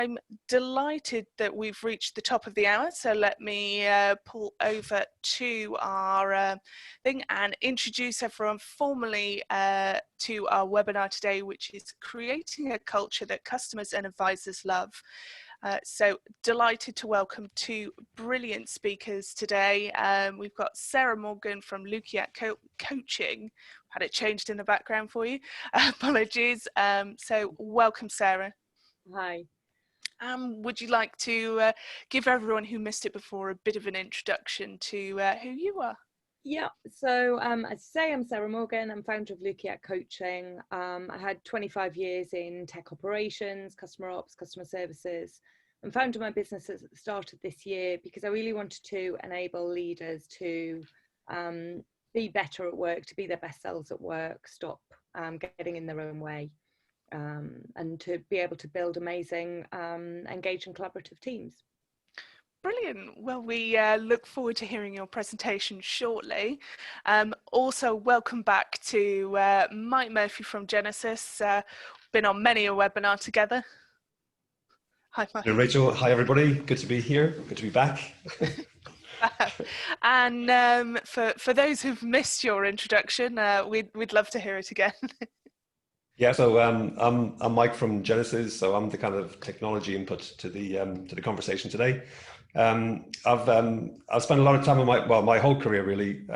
I'm delighted that we've reached the top of the hour, so let me pull over to our thing and introduce everyone formally to our webinar today, which is Creating a Culture That Customers and Advisors Love. So delighted to welcome two brilliant speakers today. We've got Sarah Morgan from Lukiat Coaching. Had it changed in the background for you. Apologies. So welcome, Sarah. Hi. Would you like to give everyone who missed it before a bit of an introduction to who you are? Yeah, so as I say, I'm Sarah Morgan. I'm founder of Lukiat Coaching. I had 25 years in tech operations, customer ops, customer services, and founded my business at the start of this year because I really wanted to enable leaders to be better at work, to be their best selves at work, stop getting in their own way. And to be able to build amazing, engaged and collaborative teams. Brilliant. Well, we look forward to hearing your presentation shortly. Also, welcome back to Mike Murphy from Genesis. Been on many a webinar together. Hi, Mike. Hello, Rachel. Hi, everybody. Good to be here. Good to be back. And for those who've missed your introduction, we'd love to hear it again. Yeah, so I'm Mike from Genesis, so I'm the kind of technology input to the conversation today. I've spent a lot of time in my whole career really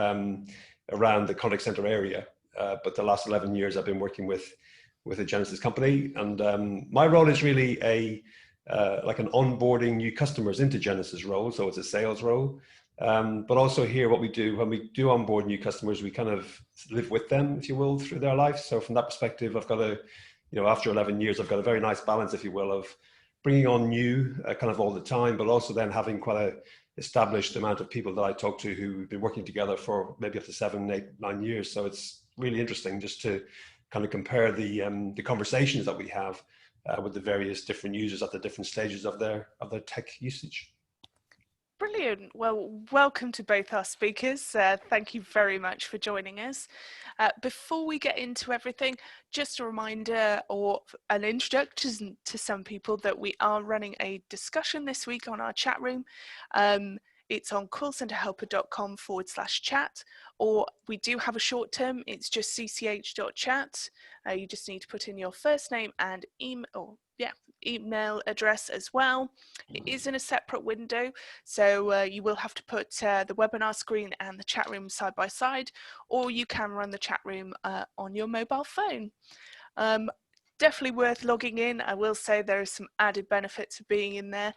around the contact center area, but the last 11 years I've been working with a Genesis company, and my role is really like an onboarding new customers into Genesis role, so it's a sales role. But also here, what we do when we do onboard new customers, we kind of live with them, if you will, through their life. So from that perspective, I've got after 11 years, I've got a very nice balance, if you will, of bringing on new kind of all the time, but also then having quite a established amount of people that I talk to who've been working together for maybe up to 7, 8, 9 years. So it's really interesting just to kind of compare the conversations that we have with the various different users at the different stages of their tech usage. Brilliant. Well, welcome to both our speakers. Thank you very much for joining us. Before we get into everything, just a reminder or an introduction to some people that we are running a discussion this week on our chat room. It's on callcenterhelper.com/chat, or we do have a short term, it's just cch.chat. You just need to put in your first name and email address as well. It is in a separate window, so you will have to put the webinar screen and the chat room side by side, or you can run the chat room on your mobile phone. Definitely worth logging in. I will say there are some added benefits of being in there.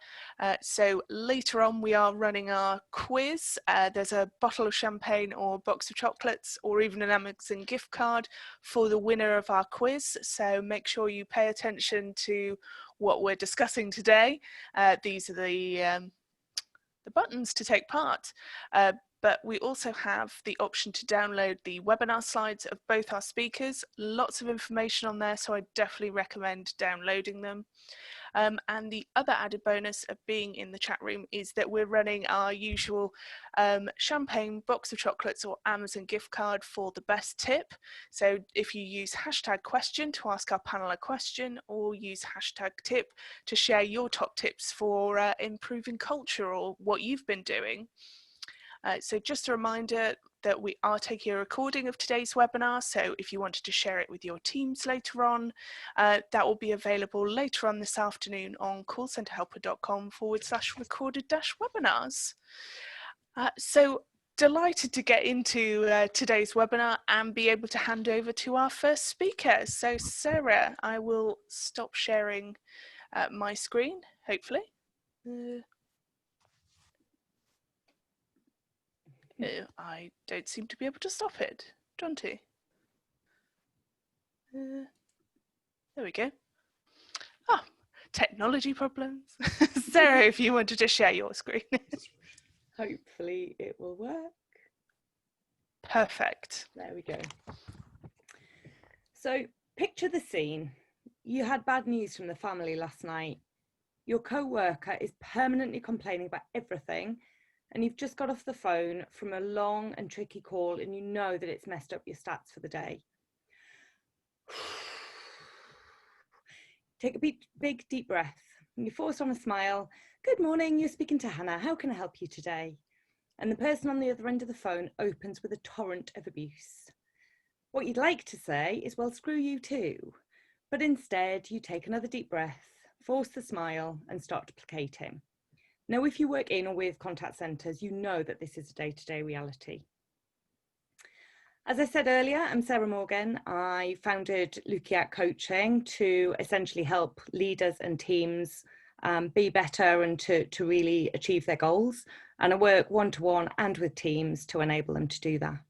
So later on we are running our quiz. There's a bottle of champagne or a box of chocolates or even an Amazon gift card for the winner of our quiz. So make sure you pay attention to what we're discussing today. These are the buttons to take part. But we also have the option to download the webinar slides of both our speakers. Lots of information on there, so I definitely recommend downloading them. And the other added bonus of being in the chat room is that we're running our usual champagne, box of chocolates or Amazon gift card for the best tip. So if you use #question to ask our panel a question, or use #tip to share your top tips for improving culture or what you've been doing. So just a reminder that we are taking a recording of today's webinar, so if you wanted to share it with your teams later on, that will be available later on this afternoon on callcenterhelper.com/recorded-webinars. So delighted to get into today's webinar and be able to hand over to our first speaker. So Sarah, I will stop sharing my screen, hopefully. I don't seem to be able to stop it, don't I? There we go. Oh, technology problems. Sarah, if you wanted to share your screen. Hopefully it will work. Perfect. There we go. So picture the scene. You had bad news from the family last night. Your co-worker is permanently complaining about everything, and you've just got off the phone from a long and tricky call, and you know that it's messed up your stats for the day. Take a big deep breath. You force on a smile. Good morning, you're speaking to Hannah. How can I help you today? And the person on the other end of the phone opens with a torrent of abuse. What you'd like to say is, well, screw you too. But instead, you take another deep breath, force the smile, and start placating. Now, if you work in or with contact centres, you know that this is a day-to-day reality. As I said earlier, I'm Sarah Morgan. I founded Lukiat Coaching to essentially help leaders and teams be better and to really achieve their goals. And I work one-to-one and with teams to enable them to do that.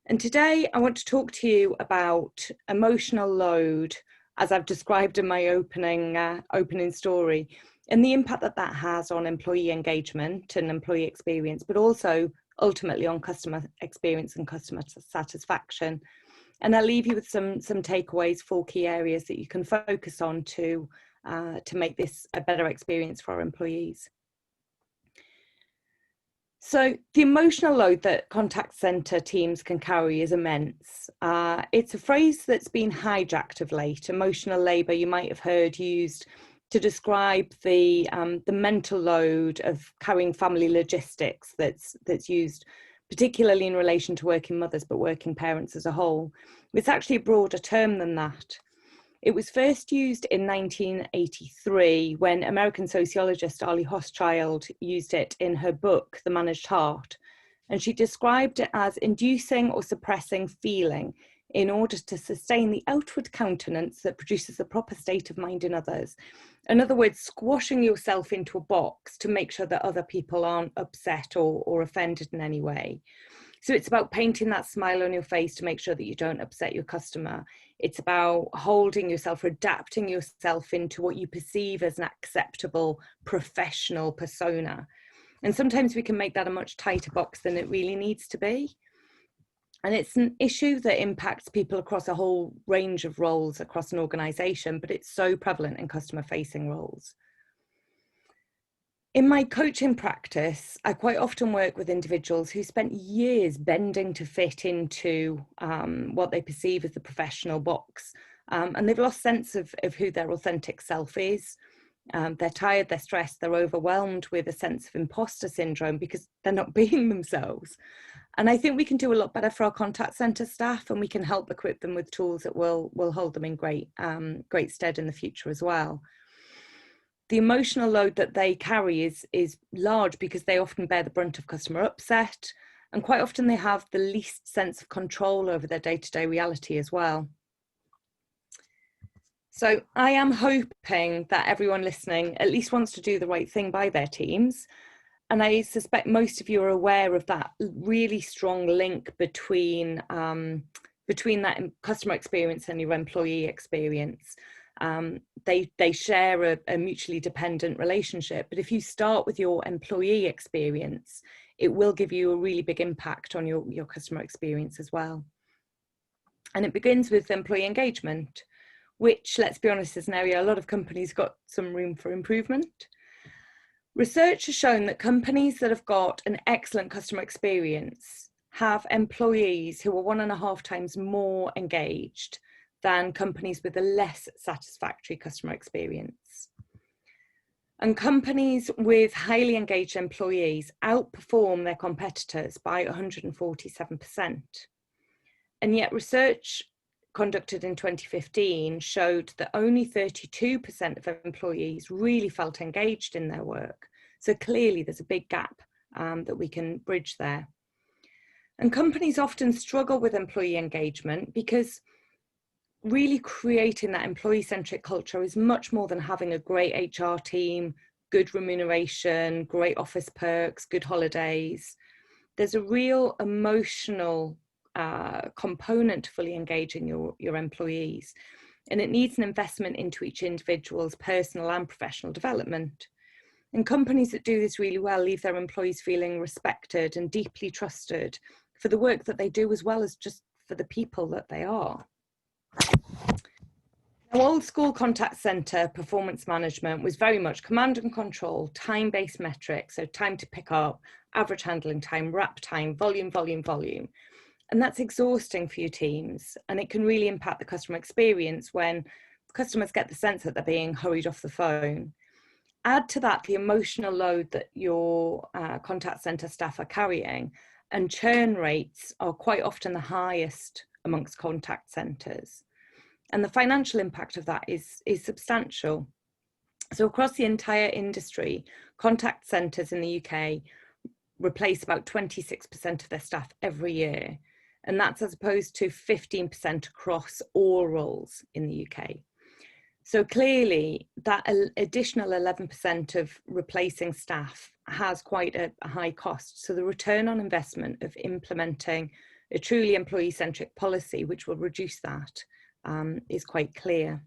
And today I want to talk to you about emotional load, as I've described in my opening story, and the impact that that has on employee engagement and employee experience, but also ultimately on customer experience and customer satisfaction. And I'll leave you with some takeaways, 4 key areas that you can focus on to make this a better experience for our employees. So the emotional load that contact centre teams can carry is immense. It's a phrase that's been hijacked of late. Emotional labour, you might have heard used to describe the mental load of carrying family logistics that's used, particularly in relation to working mothers, but working parents as a whole. It's actually a broader term than that. It was first used in 1983 when American sociologist Arlie Hochschild used it in her book, The Managed Heart. And she described it as inducing or suppressing feeling in order to sustain the outward countenance that produces a proper state of mind in others. In other words, squashing yourself into a box to make sure that other people aren't upset or offended in any way. So it's about painting that smile on your face to make sure that you don't upset your customer. It's about holding yourself, or adapting yourself into what you perceive as an acceptable professional persona. And sometimes we can make that a much tighter box than it really needs to be. And it's an issue that impacts people across a whole range of roles across an organization, but it's so prevalent in customer-facing roles. In my coaching practice, I quite often work with individuals who spent years bending to fit into what they perceive as the professional box. And they've lost sense of who their authentic self is. They're tired, they're stressed, they're overwhelmed with a sense of imposter syndrome because they're not being themselves. And I think we can do a lot better for our contact centre staff, and we can help equip them with tools that will hold them in great stead in the future as well. The emotional load that they carry is large because they often bear the brunt of customer upset, and quite often they have the least sense of control over their day-to-day reality as well. So I am hoping that everyone listening at least wants to do the right thing by their teams. And I suspect most of you are aware of that really strong link between that customer experience and your employee experience. They share a mutually dependent relationship, but if you start with your employee experience, it will give you a really big impact on your customer experience as well. And it begins with employee engagement, which, let's be honest, is an area a lot of companies got some room for improvement. Research has shown that companies that have got an excellent customer experience have employees who are 1.5 times more engaged than companies with a less satisfactory customer experience. And companies with highly engaged employees outperform their competitors by 147%. And yet research conducted in 2015 showed that only 32% of employees really felt engaged in their work. So clearly there's a big gap that we can bridge there. And companies often struggle with employee engagement because really creating that employee-centric culture is much more than having a great HR team, good remuneration, great office perks, good holidays. There's a real emotional component to fully engaging your employees, and it needs an investment into each individual's personal and professional development. And companies that do this really well leave their employees feeling respected and deeply trusted for the work that they do, as well as just for the people that they are. Now, old school contact center performance management was very much command and control, time-based metrics, so time to pick up, average handling time, wrap time, volume, volume, volume. And that's exhausting for your teams, and it can really impact the customer experience when customers get the sense that they're being hurried off the phone. Add to that the emotional load that your contact centre staff are carrying, and churn rates are quite often the highest amongst contact centres. And the financial impact of that is substantial. So across the entire industry, contact centres in the UK replace about 26% of their staff every year. And that's as opposed to 15% across all roles in the UK. So clearly that additional 11% of replacing staff has quite a high cost. So the return on investment of implementing a truly employee-centric policy, which will reduce that, is quite clear.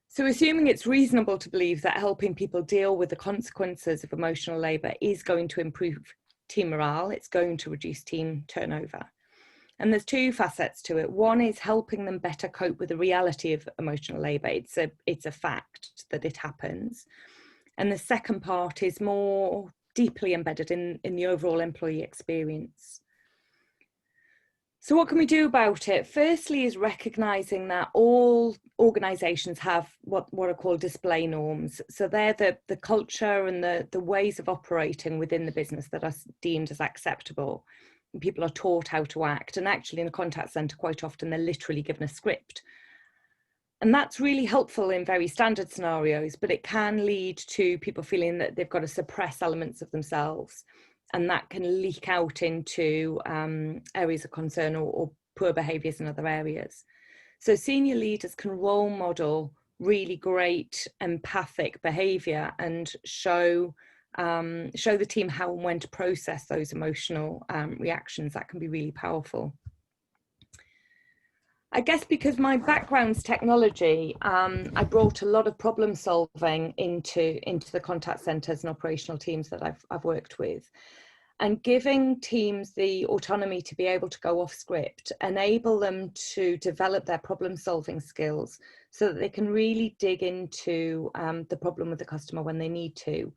So assuming it's reasonable to believe that helping people deal with the consequences of emotional labour is going to improve team morale, it's going to reduce team turnover. And there's two facets to it. One is helping them better cope with the reality of emotional labour. It's a fact that it happens. And the second part is more deeply embedded in the overall employee experience. So what can we do about it? Firstly is recognising that all organisations have what are called display norms. So they're the culture and the ways of operating within the business that are deemed as acceptable. And people are taught how to act. And actually in a contact centre, quite often they're literally given a script. And that's really helpful in very standard scenarios, but it can lead to people feeling that they've got to suppress elements of themselves. And that can leak out into areas of concern or poor behaviours in other areas. So senior leaders can role model really great empathic behaviour and show the team how and when to process those emotional reactions. That can be really powerful. I guess because my background's technology, I brought a lot of problem solving into the contact centres and operational teams that I've worked with. And giving teams the autonomy to be able to go off script, enable them to develop their problem solving skills so that they can really dig into the problem with the customer when they need to.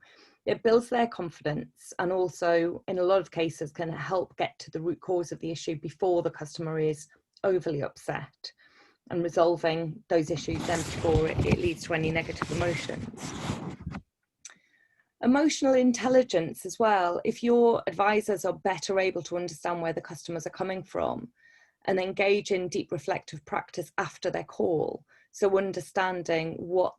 It builds their confidence and also, in a lot of cases, can help get to the root cause of the issue before the customer is overly upset, and resolving those issues then before it leads to any negative emotions. Emotional intelligence as well. If your advisors are better able to understand where the customers are coming from and engage in deep reflective practice after their call, so understanding what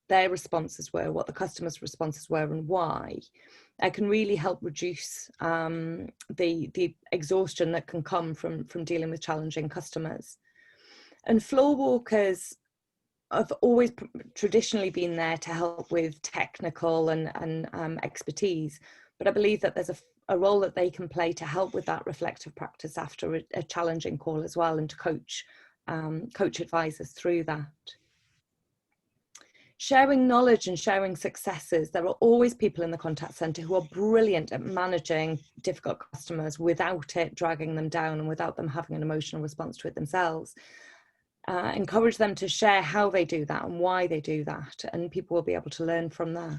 their responses were, what the customer's responses were and why, it can really help reduce the exhaustion that can come from dealing with challenging customers. And floor walkers have always traditionally been there to help with technical and expertise, but I believe that there's a role that they can play to help with that reflective practice after a challenging call as well, and to coach advisors through that. Sharing knowledge and sharing successes. There are always people in the contact centre who are brilliant at managing difficult customers without it dragging them down and without them having an emotional response to it themselves. Encourage them to share how they do that and why they do that, and people will be able to learn from that.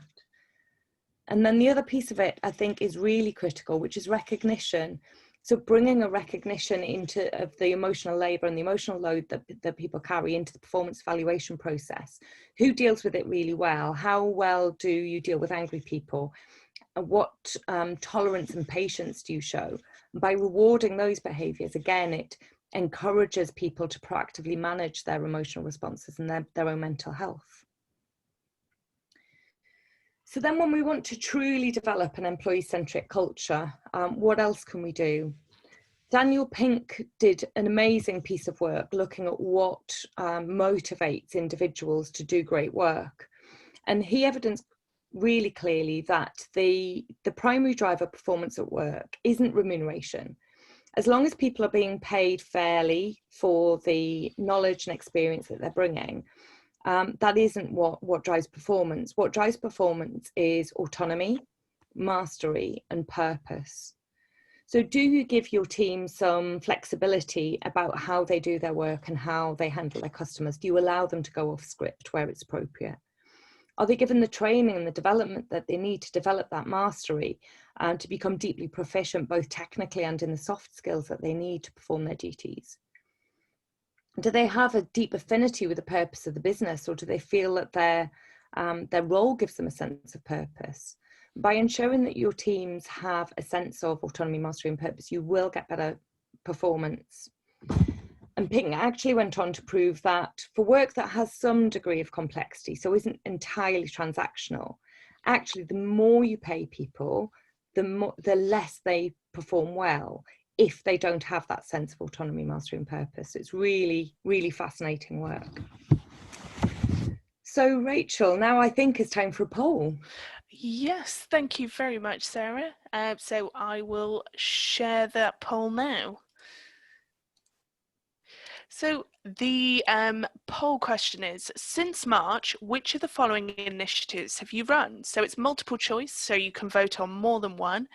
And then the other piece of it, I think, is really critical, which is recognition. So bringing a recognition of the emotional labour and the emotional load that people carry into the performance evaluation process. Who deals with it really well? How well do you deal with angry people? What tolerance and patience do you show? And by rewarding those behaviours, again, it encourages people to proactively manage their emotional responses and their own mental health. So then when we want to truly develop an employee-centric culture, what else can we do? Daniel Pink did an amazing piece of work looking at what motivates individuals to do great work. And he evidenced really clearly that the primary driver of performance at work isn't remuneration. As long as people are being paid fairly for the knowledge and experience that they're bringing, that isn't what drives performance. What drives performance is autonomy, mastery, and purpose. So do you give your team some flexibility about how they do their work and how they handle their customers? Do you allow them to go off script where it's appropriate? Are they given the training and the development that they need to develop that mastery and to become deeply proficient, both technically and in the soft skills that they need to perform their duties? Do they have a deep affinity with the purpose of the business, or do they feel that their role gives them a sense of purpose? By ensuring that your teams have a sense of autonomy, mastery and purpose, you will get better performance. And Ping actually went on to prove that for work that has some degree of complexity, so isn't entirely transactional, actually the more you pay people, the less they perform well if they don't have that sense of autonomy, mastery and purpose. It's really, really fascinating work. So Rachel, now I think it's time for a poll. Yes, thank you very much, Sarah. So I will share that poll now. So the poll question is, since March, which of the following initiatives have you run? So it's multiple choice, so you can vote on more than one.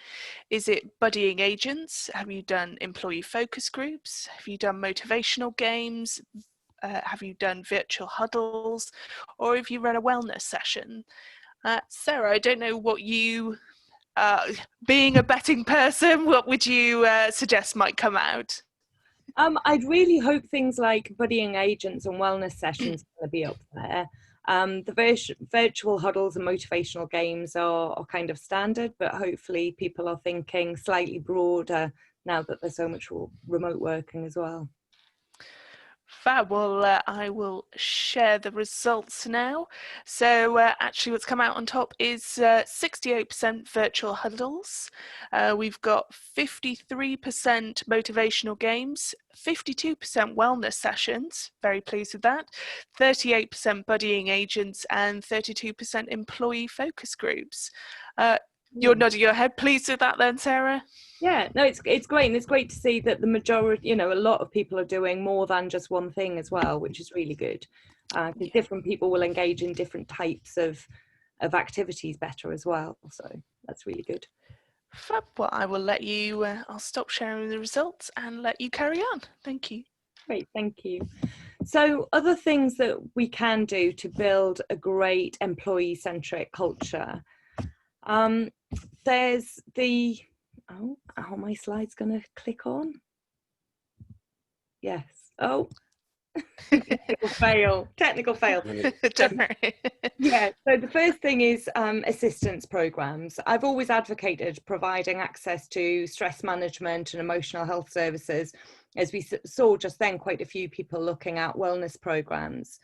Is it buddying agents? Have you done employee focus groups? Have you done motivational games? Have you done virtual huddles? Or have you run a wellness session? Sarah, I don't know what you, being a betting person, what would you suggest might come out? I'd really hope things like buddying agents and wellness sessions are going to be up there. The virtual huddles and motivational games are kind of standard, but hopefully people are thinking slightly broader now that there's so much remote working as well. Fab. Well, I will share the results now. So actually what's come out on top is 68% virtual huddles. We've got 53% motivational games, 52% wellness sessions, very pleased with that, 38% buddying agents, and 32% employee focus groups. You're nodding your head. Pleased with that then, Sarah? Yeah, no, it's great, and it's great to see that the majority, a lot of people are doing more than just one thing as well, which is really good. Because different people will engage in different types of activities better as well. So that's really good. Fab. Well, I will let you, I'll stop sharing the results and let you carry on. Thank you. Great, thank you. So other things that we can do to build a great employee-centric culture. There's the, oh, my slide's gonna click on. Yes, oh. Technical fail. Don't worry. Yeah, so the first thing is assistance programs. I've always advocated providing access to stress management and emotional health services. As we saw just then, quite a few people looking at wellness programs.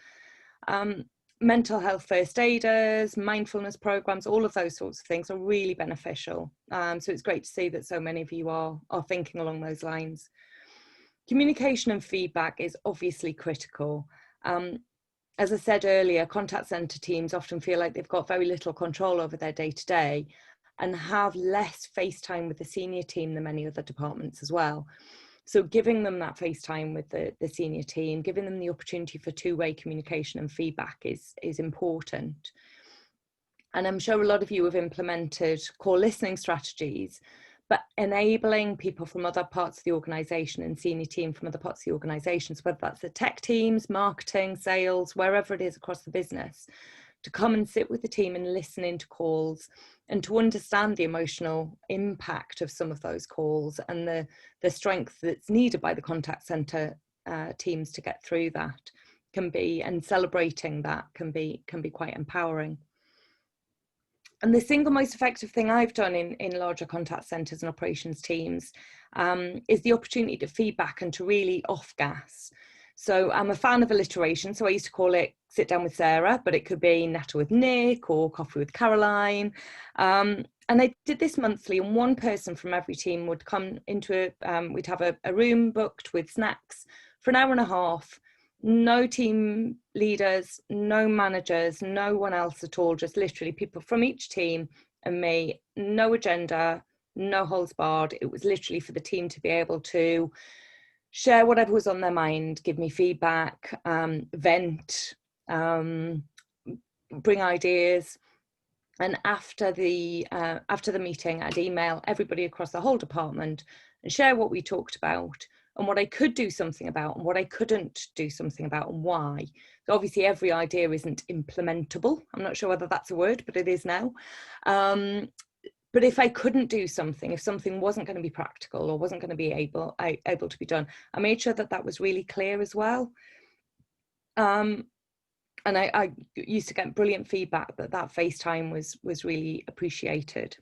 Mental health first aiders, mindfulness programs, all of those sorts of things are really beneficial. So it's great to see that so many of you are thinking along those lines. Communication and feedback is obviously critical. As I said earlier, contact centre teams often feel like they've got very little control over their day-to-day and have less face time with the senior team than many other departments as well. So giving them that face time with the senior team, giving them the opportunity for two-way communication and feedback is important. And I'm sure a lot of you have implemented core listening strategies, but enabling people from other parts of the organisation and senior team from other parts of the organisations, whether that's the tech teams, marketing, sales, wherever it is across the business, to come and sit with the team and listen into calls and to understand the emotional impact of some of those calls and the strength that's needed by the contact centre teams to get through that and celebrating that can be quite empowering. And the single most effective thing I've done in larger contact centres and operations teams is the opportunity to feedback and to really off-gas. So I'm a fan of alliteration, so I used to call it sit down with Sarah, but it could be natter with Nick or coffee with Caroline. And I did this monthly, and one person from every team would come into we'd have a room booked with snacks for an hour and a half. No team leaders, no managers, no one else at all, just literally people from each team and me, no agenda, no holds barred. It was literally for the team to be able to share whatever was on their mind, give me feedback, vent, bring ideas. And after the meeting, I'd email everybody across the whole department and share what we talked about and what I could do something about and what I couldn't do something about and why. So obviously every idea isn't implementable. I'm not sure whether that's a word, but it is now. But if I couldn't do something, if something wasn't going to be practical or wasn't going to be able to be done, I made sure that that was really clear as well. And I used to get brilliant feedback that FaceTime was really appreciated.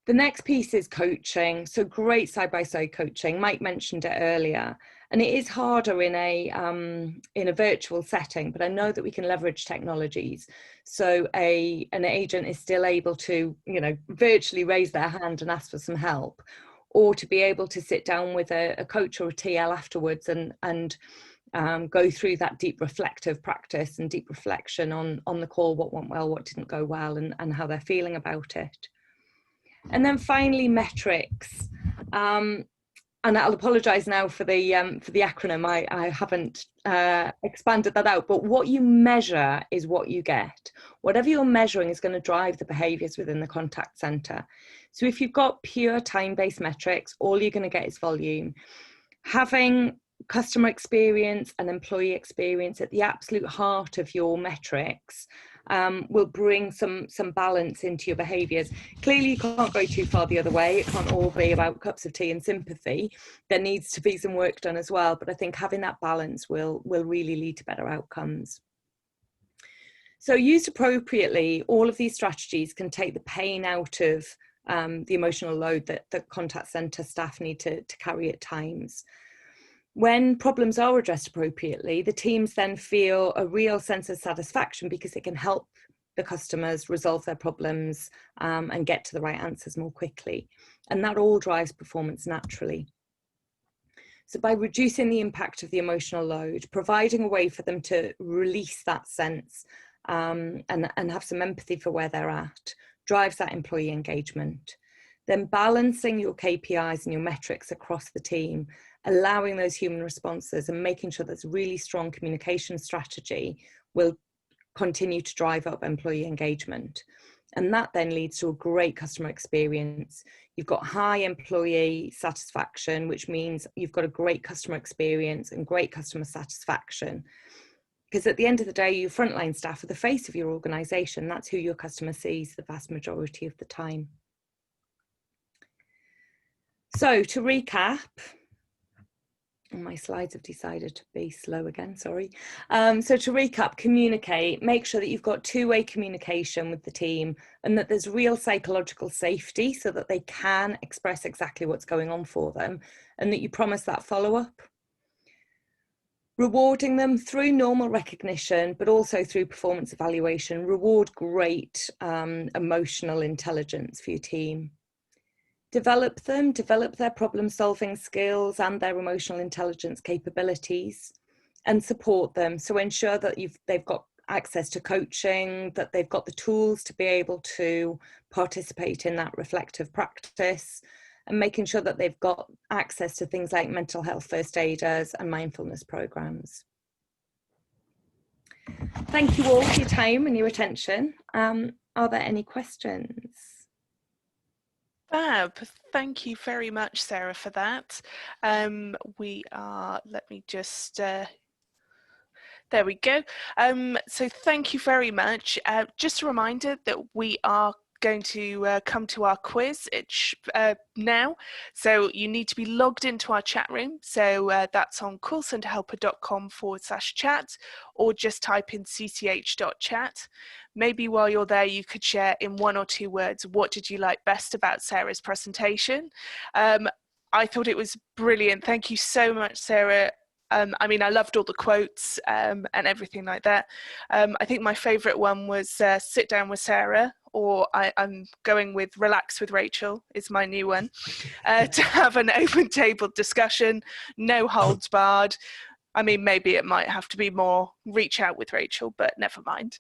The next piece is coaching. So great side-by-side coaching. Mike mentioned it earlier, and it is harder in a virtual setting, but I know that we can leverage technologies. So an agent is still able to, you know, virtually raise their hand and ask for some help, or to be able to sit down with a coach or a TL afterwards and go through that deep reflective practice and deep reflection on the call, what went well, what didn't go well, and how they're feeling about it. And then finally, metrics. And I'll apologise now for the acronym. I haven't expanded that out. But what you measure is what you get. Whatever you're measuring is going to drive the behaviours within the contact centre. So if you've got pure time-based metrics, all you're going to get is volume. Having customer experience and employee experience at the absolute heart of your metrics will bring some balance into your behaviours. Clearly, you can't go too far the other way. It can't all be about cups of tea and sympathy. There needs to be some work done as well. But I think having that balance will really lead to better outcomes. So used appropriately, all of these strategies can take the pain out of the emotional load that the contact centre staff need to carry at times. When problems are addressed appropriately, the teams then feel a real sense of satisfaction because it can help the customers resolve their problems and get to the right answers more quickly. And that all drives performance naturally. So by reducing the impact of the emotional load, providing a way for them to release that sense and have some empathy for where they're at, drives that employee engagement. Then balancing your KPIs and your metrics across the team, allowing those human responses and making sure there's really strong communication strategy will continue to drive up employee engagement. And that then leads to a great customer experience. You've got high employee satisfaction, which means you've got a great customer experience and great customer satisfaction. Because at the end of the day, your frontline staff are the face of your organisation. That's who your customer sees the vast majority of the time. So to recap, my slides have decided to be slow again, sorry. So to recap, communicate, make sure that you've got two-way communication with the team and that there's real psychological safety so that they can express exactly what's going on for them and that you promise that follow-up. Rewarding them through normal recognition, but also through performance evaluation. Reward great emotional intelligence for your team. Develop their problem-solving skills and their emotional intelligence capabilities, and support them. So ensure that they've got access to coaching, that they've got the tools to be able to participate in that reflective practice, and making sure that they've got access to things like mental health first aiders and mindfulness programs. Thank you all for your time and your attention. Are there any questions? Fab. Thank you very much, Sarah, for that. Let me just, there we go. So thank you very much. Just a reminder that we are going to come to our quiz now. So you need to be logged into our chat room. So that's on callcenterhelper.com/chat, or just type in cch.chat. Maybe while you're there, you could share in 1 or 2 words, what did you like best about Sarah's presentation? I thought it was brilliant. Thank you so much, Sarah. I mean, I loved all the quotes and everything like that. I think my favourite one was sit down with Sarah, or I'm going with relax with Rachel is my new one, to have an open table discussion, no holds barred. I mean, maybe it might have to be more reach out with Rachel, but never mind.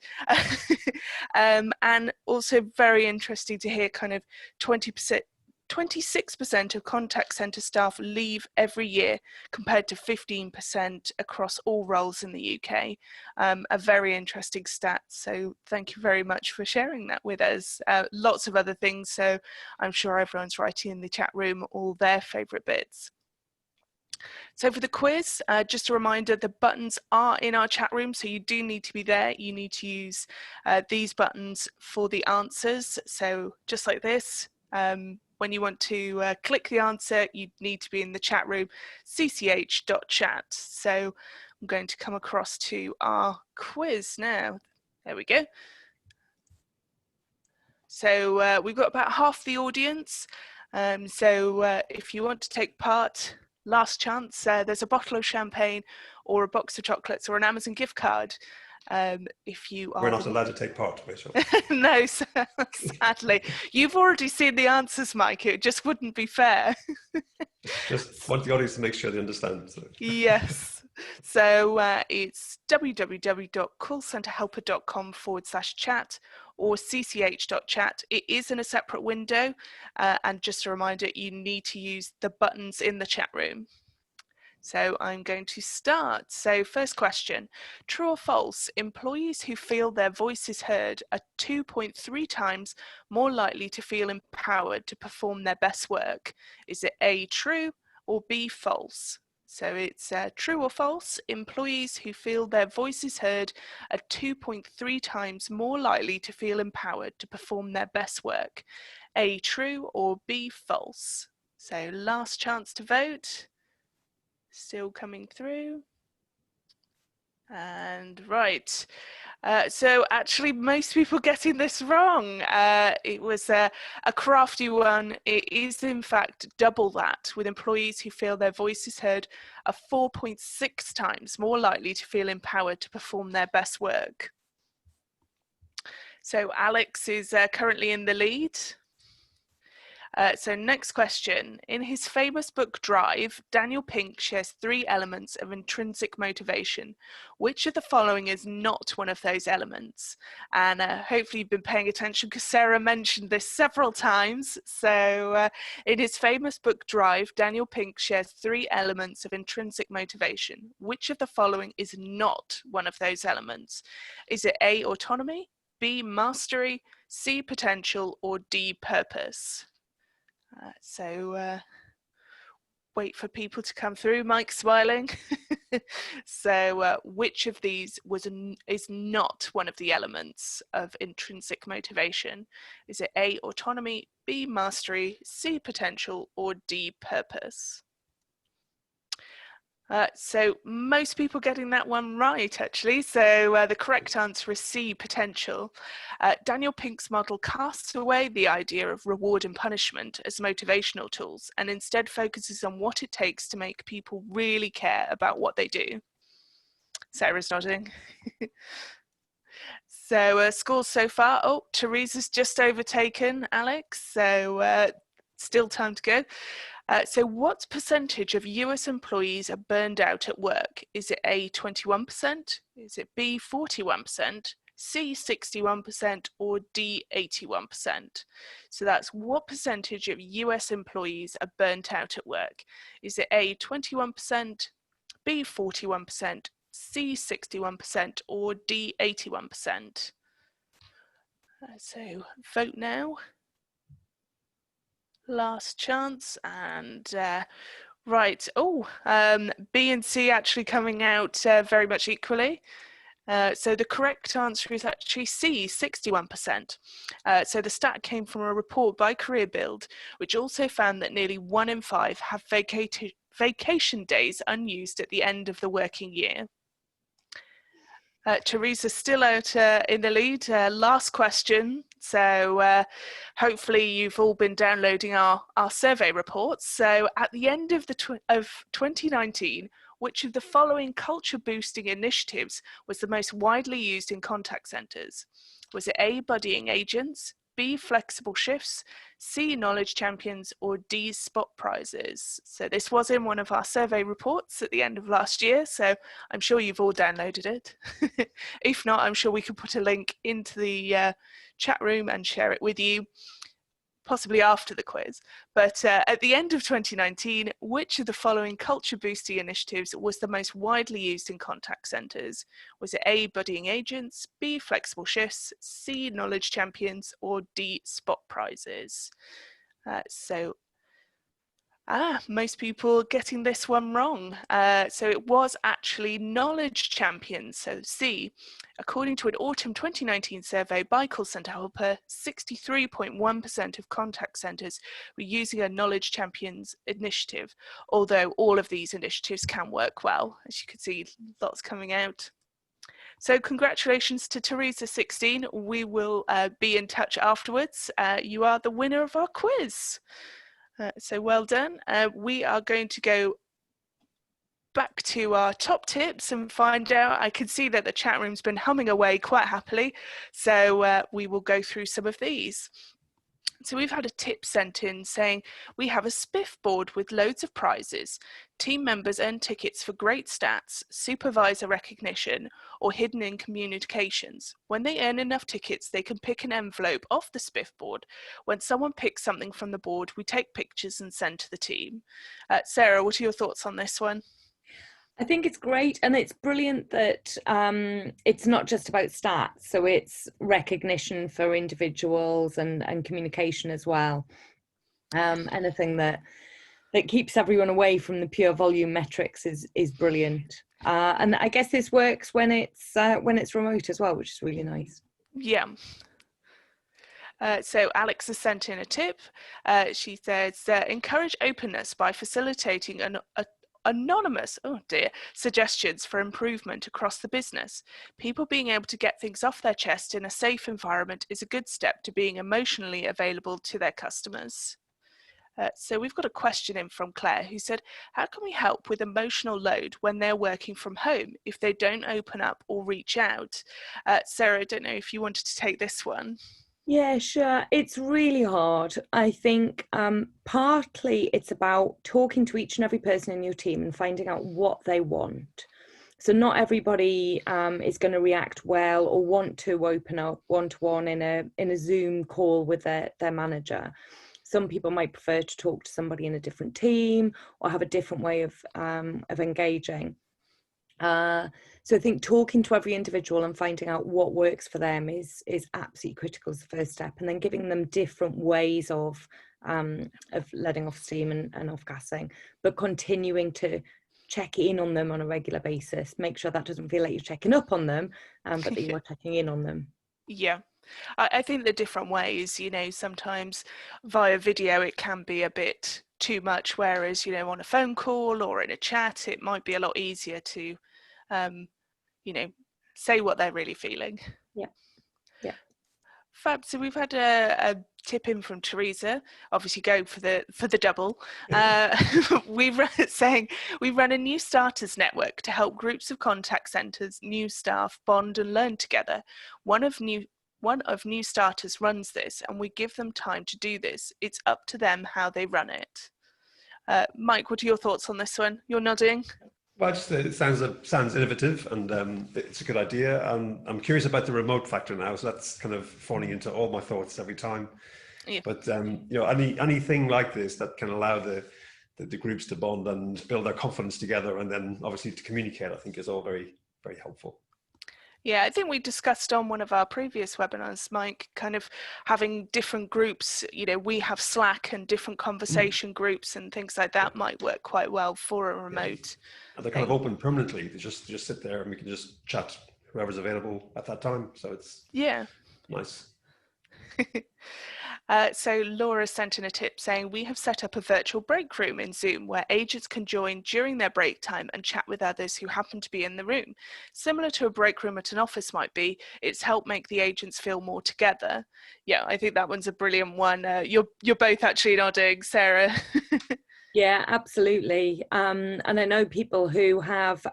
And also very interesting to hear kind of 26% of contact centre staff leave every year compared to 15% across all roles in the UK. A very interesting stat. So thank you very much for sharing that with us. Lots of other things. So I'm sure everyone's writing in the chat room all their favourite bits. So for the quiz, just a reminder, the buttons are in our chat room, so you do need to be there. You need to use these buttons for the answers. So just like this, when you want to click the answer, you need to be in the chat room, cch.chat. So I'm going to come across to our quiz now. There we go. So we've got about half the audience. So if you want to take part, last chance, there's a bottle of champagne or a box of chocolates or an Amazon gift card. If you are... We're not allowed to take part, Rachel. No, sadly. You've already seen the answers, Mike. It just wouldn't be fair. Just want the audience to make sure they understand. So. Yes. So it's www.callcenterhelper.com/chat or cch.chat. It is in a separate window. And just a reminder, you need to use the buttons in the chat room. So I'm going to start. So first question, true or false, employees who feel their voice is heard are 2.3 times more likely to feel empowered to perform their best work. Is it A, true, or B, false? So it's true or false, employees who feel their voice is heard are 2.3 times more likely to feel empowered to perform their best work. A, true, or B, false? So last chance to vote. Still coming through. And right. So actually most people getting this wrong. It was a crafty one. It is in fact double that, with employees who feel their voice is heard are 4.6 times more likely to feel empowered to perform their best work. So Alex is currently in the lead. So next question. In his famous book Drive, Daniel Pink shares 3 elements of intrinsic motivation. Which of the following is not one of those elements? And hopefully you've been paying attention because Sarah mentioned this several times. So in his famous book Drive, Daniel Pink shares 3 elements of intrinsic motivation. Which of the following is not one of those elements? Is it A, autonomy, B, mastery, C, potential, or D, purpose? So wait for people to come through. Mike's smiling. So which of these is not one of the elements of intrinsic motivation? Is it A, autonomy, B, mastery, C, potential, or D, purpose? So most people getting that one right, actually. So the correct answer is C, potential. Daniel Pink's model casts away the idea of reward and punishment as motivational tools and instead focuses on what it takes to make people really care about what they do. Sarah's nodding. So scores so far. Oh, Teresa's just overtaken Alex. So still time to go. So what percentage of US employees are burned out at work? Is it A, 21%? Is it B, 41%? C, 61%? Or D, 81%? So that's what percentage of US employees are burnt out at work? Is it A, 21%? B, 41%? C, 61%? Or D, 81%? So vote now. Last chance. And right, B and C actually coming out very much equally. So the correct answer is actually C, 61%. So the stat came from a report by CareerBuild, which also found that nearly 1 in 5 have vacation days unused at the end of the working year. Teresa's still out in the lead. Last question. So hopefully you've all been downloading our survey reports. So at the end of 2019, which of the following culture boosting initiatives was the most widely used in contact centres? Was it A, buddying agents, B, flexible shifts, C, knowledge champions, or D, spot prizes? So this was in one of our survey reports at the end of last year, so I'm sure you've all downloaded it. If not, I'm sure we can put a link into the chat room and share it with you, possibly after the quiz. But at the end of 2019, which of the following culture boosting initiatives was the most widely used in contact centres? Was it A, buddying agents, B, flexible shifts, C, knowledge champions, or D, spot prizes? So Most people getting this one wrong. So it was actually Knowledge Champions, so C. According to an autumn 2019 survey by Call Centre Helper, 63.1% of contact centres were using a Knowledge Champions initiative, although all of these initiatives can work well. As you can see, lots coming out. So congratulations to Teresa16. We will be in touch afterwards. You are the winner of our quiz. So well done. We are going to go back to our top tips and find out. I can see that the chat room's been humming away quite happily. So we will go through some of these. So we've had a tip sent in saying, we have a spiff board with loads of prizes. Team members earn tickets for great stats, supervisor recognition, or hidden in communications. When they earn enough tickets, they can pick an envelope off the spiff board. When someone picks something from the board, we take pictures and send to the team. Sarah, what are your thoughts on this one? I think it's great, and it's brilliant that it's not just about stats, so it's recognition for individuals and communication as well. Anything that keeps everyone away from the pure volume metrics is brilliant. And I guess this works when it's remote as well, which is really nice. Yeah. So Alex has sent in a tip. She says, encourage openness by facilitating anonymous suggestions for improvement across the business. People being able to get things off their chest in a safe environment is a good step to being emotionally available to their customers. So we've got a question in from Claire, who said, how can we help with emotional load when they're working from home if they don't open up or reach out? Sarah, I don't know if you wanted to take this one. Yeah, sure. It's really hard. I think partly it's about talking to each and every person in your team and finding out what they want. So not everybody is going to react well or want to open up one-to-one in a Zoom call with their manager. Some people might prefer to talk to somebody in a different team or have a different way of engaging. So I think talking to every individual and finding out what works for them is absolutely critical as the first step, and then giving them different ways of letting off steam and off gassing, but continuing to check in on them on a regular basis. Make sure that doesn't feel like you're checking up on them, but that you are checking in on them. Yeah. I think the different ways, sometimes via video it can be a bit too much, whereas, on a phone call or in a chat, it might be a lot easier to, say what they're really feeling. Yeah. Fab. So we've had a tip in from Teresa, obviously going for the double. We run a new starters network to help groups of contact centres, new staff bond and learn together. One of new starters runs this, and we give them time to do this. It's up to them how they run it. Mike, what are your thoughts on this one? You're nodding. Well, it sounds innovative, and it's a good idea. I'm curious about the remote factor now, so that's kind of falling into all my thoughts every time. Yeah. But anything like this that can allow the groups to bond and build their confidence together, and then obviously to communicate, I think is all very, very helpful. Yeah, I think we discussed on one of our previous webinars, Mike, kind of having different groups. We have Slack and different conversation groups and things like that might work quite well for a remote. Yeah. And they're kind of open permanently. They just sit there and we can just chat whoever's available at that time. So it's nice. So Laura sent in a tip saying, we have set up a virtual break room in Zoom where agents can join during their break time and chat with others who happen to be in the room. Similar to a break room at an office might be, it's helped make the agents feel more together. Yeah, I think that one's a brilliant one. You're both actually nodding, Sarah. Yeah, absolutely. And I know people who have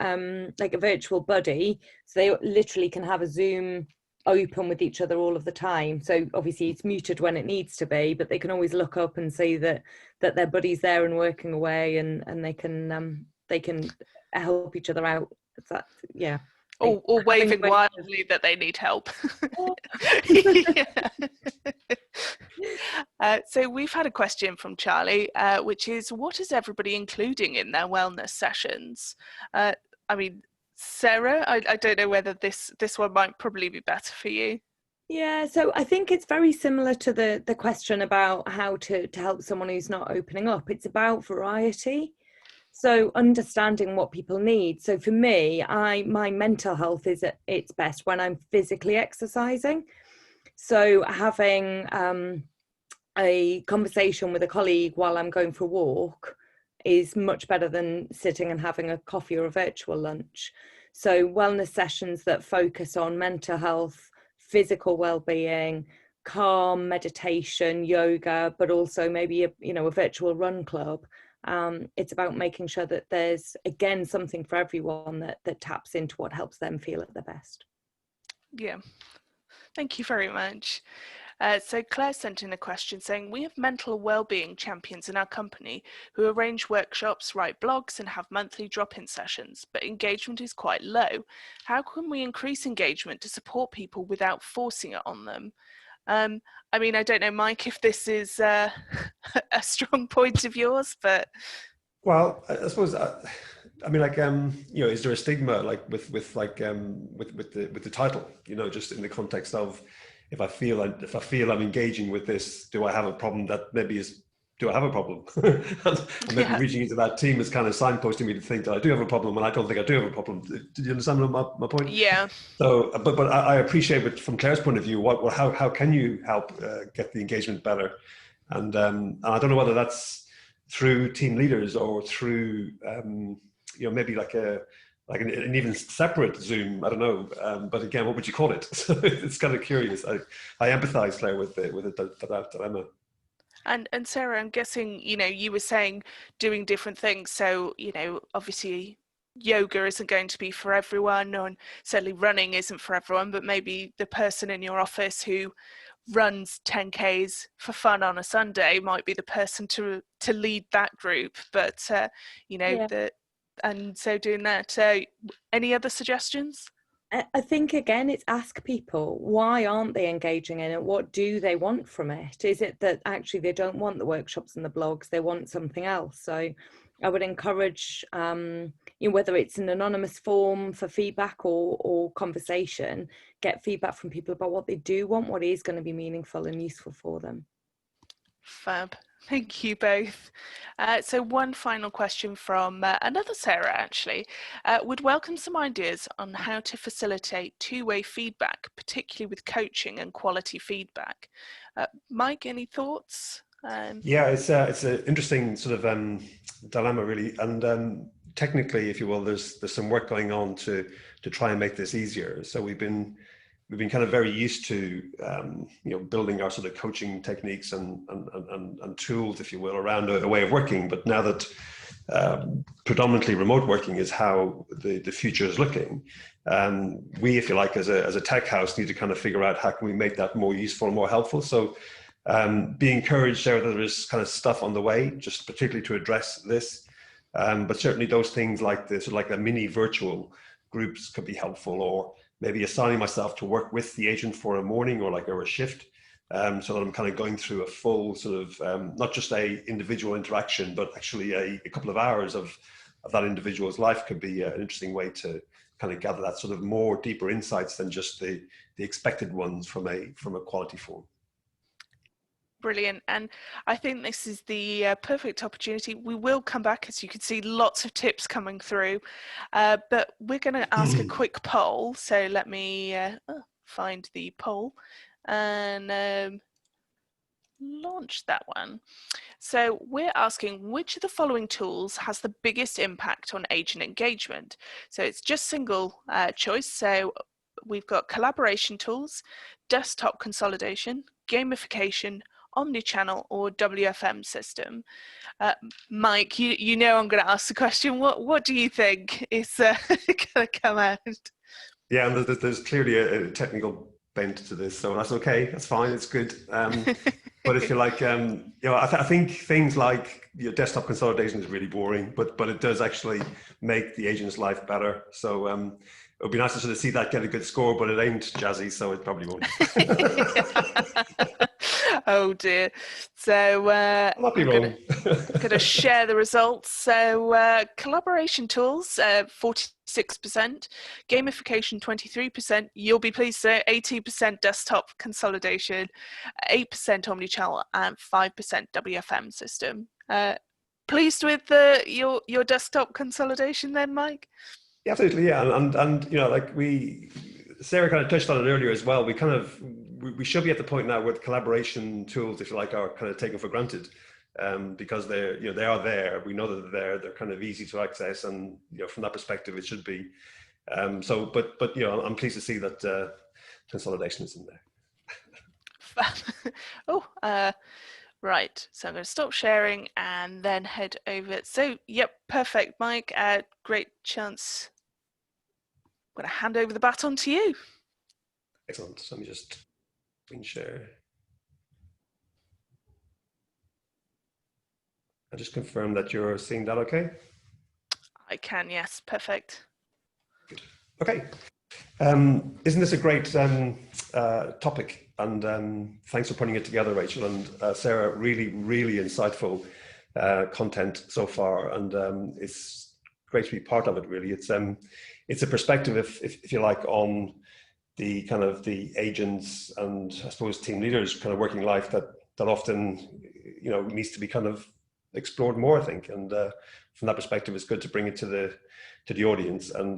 like a virtual buddy, so they literally can have a Zoom open with each other all of the time. So obviously it's muted when it needs to be, but they can always look up and see that their buddy's there and working away, and they can help each other out. Or waving wildly that they need help. So we've had a question from Charlie, which is, what is everybody including in their wellness sessions? Sarah, I don't know whether this one might probably be better for you. Yeah, so I think it's very similar to the question about how to help someone who's not opening up. It's about variety. So understanding what people need. So for me, my mental health is at its best when I'm physically exercising. So having a conversation with a colleague while I'm going for a walk is much better than sitting and having a coffee or a virtual lunch. So wellness sessions that focus on mental health, physical well-being, calm, meditation, yoga, but also maybe a virtual run club. It's about making sure that there's, again, something for everyone that taps into what helps them feel at their best. Yeah, thank you very much. So Claire sent in a question saying, we have mental well-being champions in our company who arrange workshops, write blogs and have monthly drop-in sessions, but engagement is quite low. How can we increase engagement to support people without forcing it on them? I mean, I don't know, Mike, if this is a strong point of yours, but... Well, I suppose, I mean, like, is there a stigma like with the title, just in the context of, if I feel I'm engaging with this, do I have a problem that maybe is, do I have a problem? and maybe reaching into that team is kind of signposting me to think that I do have a problem, and I don't think I do have a problem. Did you understand my point? Yeah. So, but I appreciate it from Claire's point of view. How can you help get the engagement better? And I don't know whether that's through team leaders or through maybe like an even separate Zoom. I don't know, but again, what would you call it? So it's kind of curious. I empathise, Claire, with that dilemma. And Sarah, I'm guessing you were saying doing different things. So obviously yoga isn't going to be for everyone, and certainly running isn't for everyone. But maybe the person in your office who runs 10Ks for fun on a Sunday might be the person to lead that group. But and so doing that. Any other suggestions? I think, again, it's ask people, why aren't they engaging in it? What do they want from it? Is it that actually they don't want the workshops and the blogs, they want something else? So I would encourage, whether it's an anonymous form for feedback or conversation, get feedback from people about what they do want, what is going to be meaningful and useful for them. Fab. Thank you both. So one final question from another Sarah, actually. Would welcome some ideas on how to facilitate two-way feedback, particularly with coaching and quality feedback. Mike, any thoughts? Yeah, it's an interesting sort of dilemma, really. And technically, if you will, there's some work going on to try and make this easier. So we've been kind of very used to building our sort of coaching techniques and tools, if you will, around a way of working. But now that predominantly remote working is how the future is looking, we, if you like, as a tech house, need to kind of figure out how can we make that more useful and more helpful. So be encouraged there that there is kind of stuff on the way, just particularly to address this. But certainly those things like this, sort of like a mini virtual groups could be helpful, or maybe assigning myself to work with the agent for a morning or a shift, so that I'm kind of going through a full sort of, not just a individual interaction, but actually a couple of hours of that individual's life could be an interesting way to kind of gather that sort of more deeper insights than just the expected ones from a quality form. Brilliant. And I think this is the perfect opportunity. We will come back, as you can see, lots of tips coming through, but we're going to ask a quick poll. So let me find the poll and launch that one. So we're asking, which of the following tools has the biggest impact on agent engagement? So it's just single choice. So we've got collaboration tools, desktop consolidation, gamification, omnichannel, or WFM system. Mike, you know I'm going to ask the question. What do you think is going to come out? Yeah, and there's clearly a technical bent to this, so that's okay. That's fine. It's good. But if you like, I think things like desktop consolidation is really boring, but it does actually make the agent's life better. So it would be nice to sort of see that get a good score, but it ain't jazzy, so it probably won't. Oh dear. So I might be I'm wrong. going to share the results. So collaboration tools, 46%, gamification, 23%. You'll be pleased to know 18% desktop consolidation, 8% omnichannel, and 5% WFM system. Pleased with your desktop consolidation then, Mike? Yeah, absolutely, yeah, and you know, like Sarah kind of touched on it earlier as well. We should be at the point now where the collaboration tools, if you like, are kind of taken for granted, because they are there. We know that they're there. They're kind of easy to access, and from that perspective, it should be. But I'm pleased to see that consolidation is in there. Oh, right. So I'm going to stop sharing and then head over. So, yep, perfect, Mike. Great chance. I'm going to hand over the baton to you. Excellent. So let me just screen share. I just confirm that you're seeing that okay? I can, yes. Perfect. Good. Okay. Isn't this a great topic? And thanks for putting it together, Rachel and Sarah. Really, really insightful content so far, and it's great to be part of it. Really, it's a perspective, if you like, on the kind of the agents and I suppose team leaders kind of working life that often needs to be kind of explored more, I think. And from that perspective, it's good to bring it to the audience, and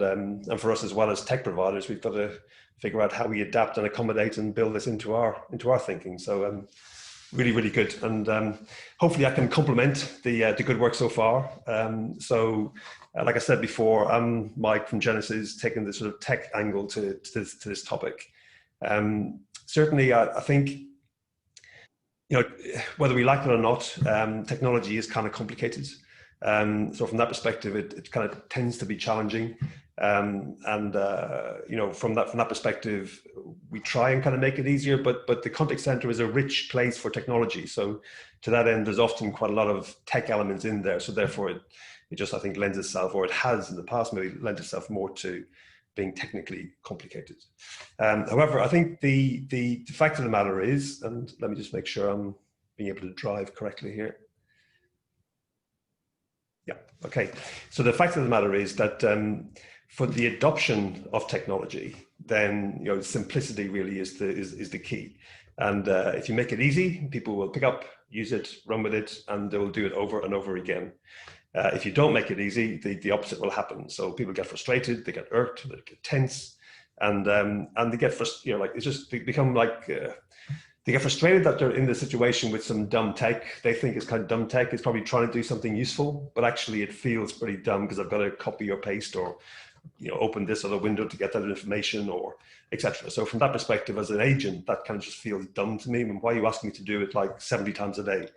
for us as well as tech providers, we've got to figure out how we adapt and accommodate and build this into our thinking. So really, really good, and hopefully I can complement the good work so far. Like I said before, I'm Mike from Genesis, taking the sort of tech angle to this topic. Certainly, I think, whether we like it or not, technology is kind of complicated. So from that perspective, it kind of tends to be challenging. From that perspective, we try and kind of make it easier, but the contact center is a rich place for technology. So to that end, there's often quite a lot of tech elements in there. So therefore, it just, I think, lends itself, or it has in the past maybe lent itself more to being technically complicated. However, I think the fact of the matter is, and let me just make sure I'm being able to drive correctly here. Yeah, okay. So the fact of the matter is that for the adoption of technology, then simplicity really is the key. And if you make it easy, people will pick up, use it, run with it, and they will do it over and over again. If you don't make it easy, the opposite will happen. So people get frustrated, they get irked, they get tense, and they get they become like they get frustrated that they're in the situation with some dumb tech. They think it's kind of dumb tech. It's probably trying to do something useful, but actually it feels pretty dumb because I've got to copy or paste or open this other window to get that information, or etc. So from that perspective, as an agent, that kind of just feels dumb to me. I mean, why are you asking me to do it like 70 times a day?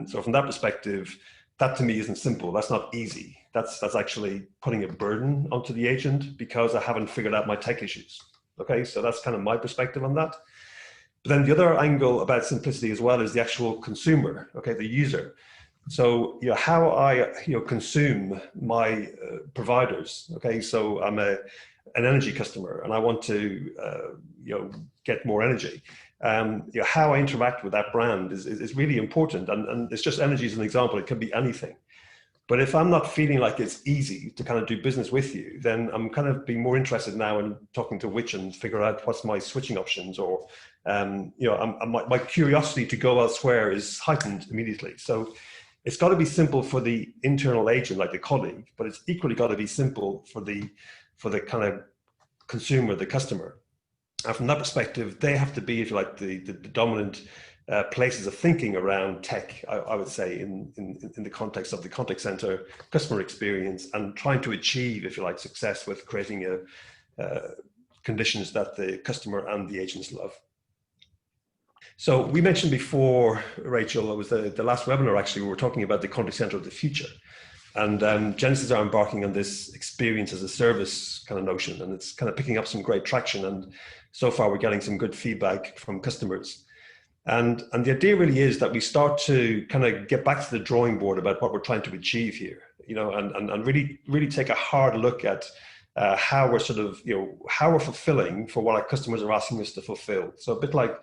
So from that perspective, that to me isn't simple. That's not easy. That's actually putting a burden onto the agent because I haven't figured out my tech issues. Okay, so that's kind of my perspective on that. But then the other angle about simplicity as well is the actual consumer, okay, the user. So how I consume my providers. Okay, so I'm an energy customer and I want to get more energy. How I interact with that brand is really important, and it's just energy as an example. It can be anything. But if I'm not feeling like it's easy to kind of do business with you, then I'm kind of being more interested now in talking to Which and figure out what's my switching options, or my curiosity to go elsewhere is heightened immediately. So it's got to be simple for the internal agent, like the colleague, but it's equally got to be simple for the kind of consumer, the customer. And from that perspective, they have to be, if you like, the dominant places of thinking around tech, I would say, in the context of the contact center customer experience, and trying to achieve, if you like, success with creating conditions that the customer and the agents love. So we mentioned before, Rachel, it was the last webinar actually, we were talking about the contact center of the future. And Genesis are embarking on this experience as a service kind of notion, and it's kind of picking up some great traction. And so far, we're getting some good feedback from customers. And the idea really is that we start to kind of get back to the drawing board about what we're trying to achieve here, and really take a hard look at how we're sort of, how we're fulfilling for what our customers are asking us to fulfill. So a bit like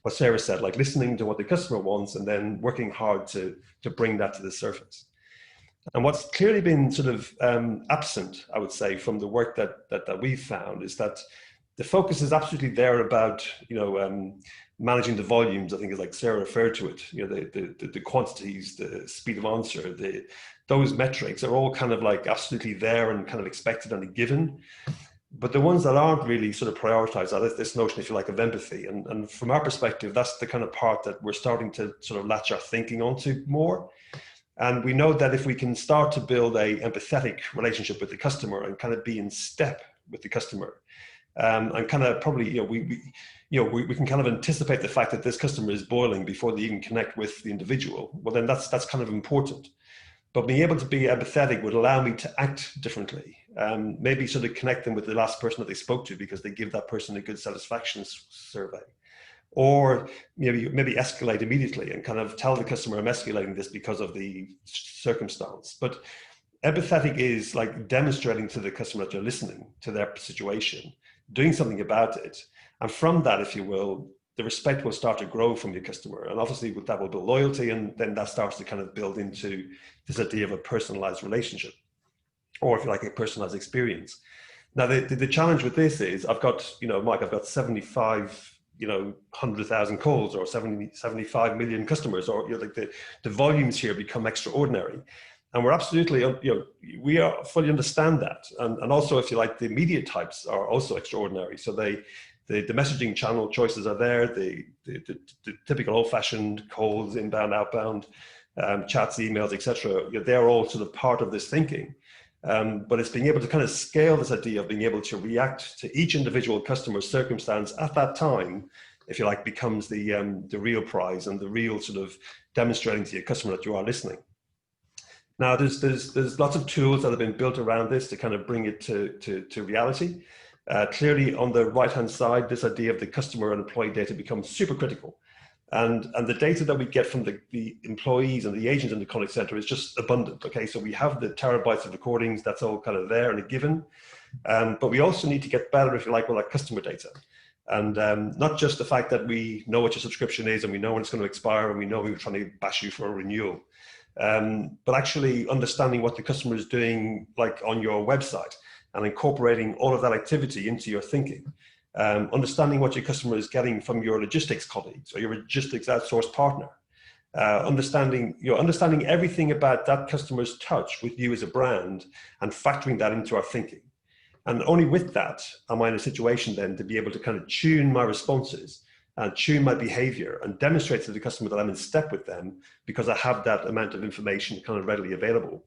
what Sarah said, like listening to what the customer wants and then working hard to bring that to the surface. And what's clearly been sort of absent, I would say, from the work that we've found is that the focus is absolutely there about, managing the volumes. I think is like Sarah referred to it, the quantities, the speed of answer, those metrics are all kind of like absolutely there and kind of expected and a given. But the ones that aren't really sort of prioritized are this notion, if you like, of empathy. And from our perspective, that's the kind of part that we're starting to sort of latch our thinking onto more. And we know that if we can start to build a empathetic relationship with the customer and kind of be in step with the customer, and kind of probably, we can kind of anticipate the fact that this customer is boiling before they even connect with the individual, well, then that's kind of important. But being able to be empathetic would allow me to act differently. Maybe sort of connect them with the last person that they spoke to because they give that person a good satisfaction survey. Or maybe escalate immediately and kind of tell the customer I'm escalating this because of the circumstance. But empathetic is like demonstrating to the customer that you're listening to their situation, doing something about it. And from that, if you will, the respect will start to grow from your customer. And obviously that will build loyalty, and then that starts to kind of build into this idea of a personalized relationship, or if you like, a personalized experience. Now, the challenge with this is I've got, Mike, I've got 75 100,000 calls or 75 million customers, or like the volumes here become extraordinary. And we're absolutely, we are fully understand that. And also, if you like, the media types are also extraordinary. So the messaging channel choices are there, the typical old-fashioned calls, inbound, outbound, chats, emails, etc. They're all sort of part of this thinking. But it's being able to kind of scale this idea of being able to react to each individual customer's circumstance at that time, if you like, becomes the real prize and the real sort of demonstrating to your customer that you are listening. Now, there's lots of tools that have been built around this to kind of bring it to reality. Clearly, on the right-hand side, this idea of the customer and employee data becomes super critical. And the data that we get from the employees and the agents in the contact center is just abundant. Okay, so we have the terabytes of recordings, that's all kind of there and a given. But we also need to get better, if you like, with our customer data. And not just the fact that we know what your subscription is and we know when it's going to expire and we know we were trying to bash you for a renewal. But actually understanding what the customer is doing, like on your website, and incorporating all of that activity into your thinking. Understanding what your customer is getting from your logistics colleagues or your logistics outsourced partner. Understanding everything about that customer's touch with you as a brand and factoring that into our thinking. And only with that am I in a situation then to be able to kind of tune my responses and tune my behavior and demonstrate to the customer that I'm in step with them because I have that amount of information kind of readily available.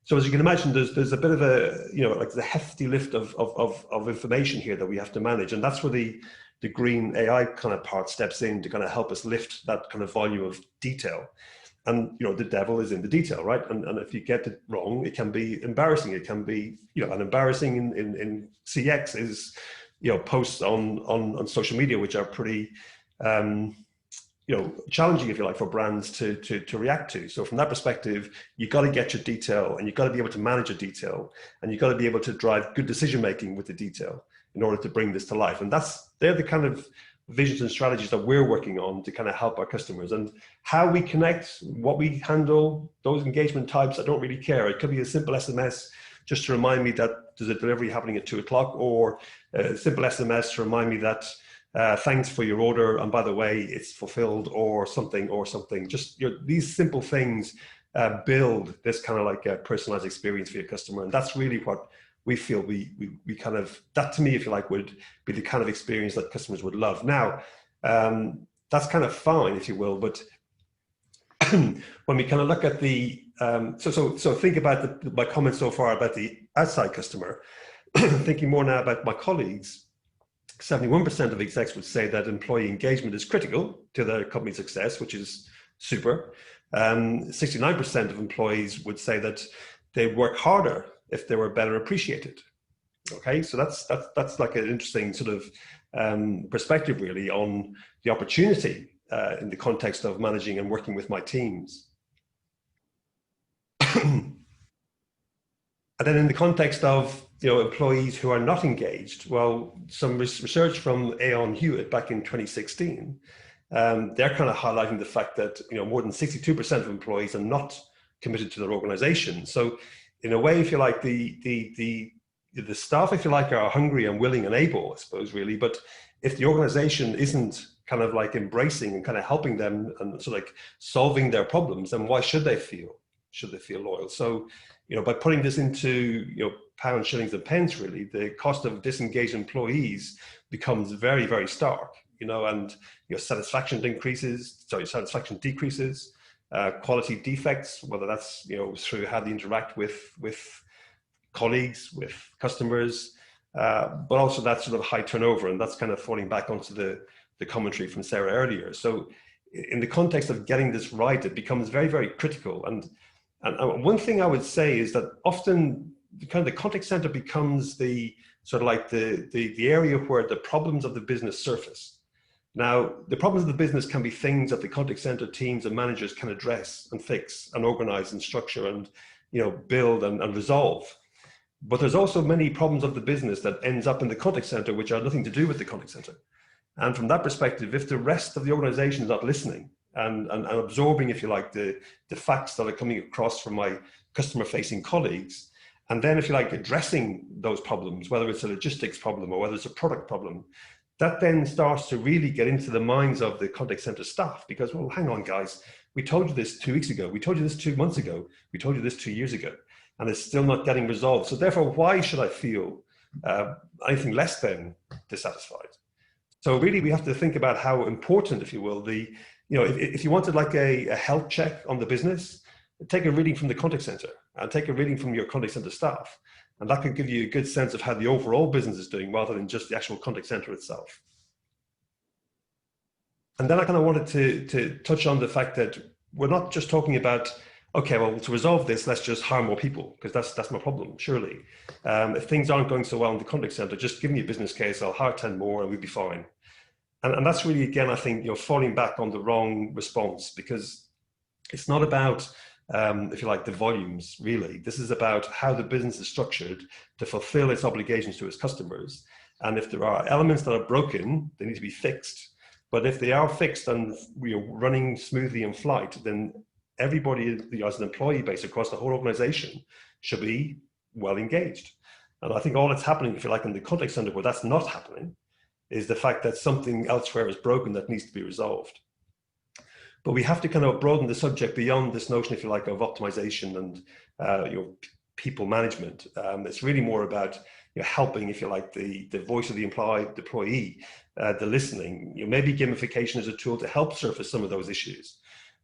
So as you can imagine, there's a bit of a, like the hefty lift of information here that we have to manage. And that's where the green AI kind of part steps in to kind of help us lift that kind of volume of detail. And, the devil is in the detail, right? And if you get it wrong, it can be embarrassing. It can be, and embarrassing in CX is, posts on social media, which are pretty, challenging, if you like, for brands to react to. So from that perspective, you've got to get your detail and you've got to be able to manage your detail and you've got to be able to drive good decision-making with the detail in order to bring this to life. And they're the kind of visions and strategies that we're working on to kind of help our customers. And how we connect, what we handle, those engagement types, I don't really care. It could be a simple SMS just to remind me that there's a delivery happening at 2 o'clock, or a simple SMS to remind me that thanks for your order, and by the way, it's fulfilled, or something. Just these simple things build this kind of like a personalized experience for your customer, and that's really what we feel we kind of, that to me, if you like, would be the kind of experience that customers would love. Now, that's kind of fine, if you will, but when we kind of look at the so think about my comments so far about the outside customer, thinking more now about my colleagues. 71% of execs would say that employee engagement is critical to their company's success, which is super. 69% of employees would say that they'd work harder if they were better appreciated. Okay, so that's like an interesting sort of perspective really on the opportunity in the context of managing and working with my teams. And then in the context of employees who are not engaged, well, some research from Aon Hewitt back in 2016 they're kind of highlighting the fact that, you know, more than 62% of employees are not committed to their organization. So in a way, if you like, the staff, if you like, are hungry and willing and able, I suppose, really. But if the organization isn't kind of like embracing and kind of helping them and sort of like solving their problems, then why should they feel loyal? So, you know, by putting this into, you know, pounds, shillings and pence, really, the cost of disengaged employees becomes very, very stark, you know, and your satisfaction decreases, quality defects, whether that's, you know, through how they interact with colleagues, with customers, but also that sort of high turnover, and that's kind of falling back onto the commentary from Sarah earlier. So in the context of getting this right, it becomes very, very critical. And one thing I would say is that often kind of the contact center becomes the sort of like the area where the problems of the business surface. Now, the problems of the business can be things that the contact center teams and managers can address and fix and organize and structure and, you know, build and resolve. But there's also many problems of the business that ends up in the contact center, which are nothing to do with the contact center. And from that perspective, if the rest of the organization is not listening and absorbing, if you like, the facts that are coming across from my customer facing colleagues, and then, if you like, addressing those problems, whether it's a logistics problem or whether it's a product problem, that then starts to really get into the minds of the contact center staff, because, well, hang on, guys, we told you this 2 weeks ago, we told you this 2 months ago, we told you this 2 years ago, and it's still not getting resolved. So therefore, why should I feel anything less than dissatisfied? So really, we have to think about how important, if you will, you know, if you wanted like a health check on the business, take a reading from the contact center and take a reading from your contact center staff. And that could give you a good sense of how the overall business is doing rather than just the actual contact center itself. And then I kind of wanted to touch on the fact that we're not just talking about, okay, well, to resolve this, let's just hire more people, because that's my problem, surely. If things aren't going so well in the contact center, just give me a business case, I'll hire 10 more and we'll be fine. And that's really, again, I think, you know, falling back on the wrong response, because it's not about, if you like, the volumes, really. This is about how the business is structured to fulfill its obligations to its customers. And if there are elements that are broken, they need to be fixed. But if they are fixed and, you know, running smoothly in flight, then everybody, as an employee base across the whole organization, should be well engaged. And I think all that's happening, if you like, in the contact center where that's not happening, is the fact that something elsewhere is broken that needs to be resolved. But we have to kind of broaden the subject beyond this notion, if you like, of optimization and you know, people management. It's really more about, you know, helping, if you like, the voice of the employee, the listening. You know, maybe gamification is a tool to help surface some of those issues.